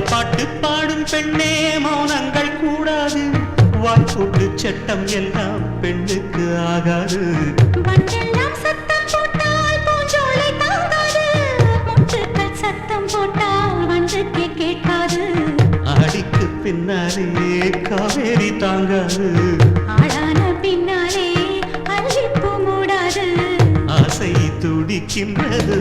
பாட்டு பாடும் பெண்ணே மௌனங்கள் கூடாது வாய்ப்பூட்டு சட்டம் எல்லாம் பெண்ணுக்கு ஆகாது வண்டெல்லாம் சத்தம் போட்டால் பூஞ்சோலை தாங்காது முட்டுக்கள் சத்தம் போட்டால் வண்டுக்கே கேட்காது அடிக்கு பின்னாலே காவேரி தாங்காது ஆளான பின்னாலே அல்லிப்பூ மூடாது ஆசை துடிக்கின்றது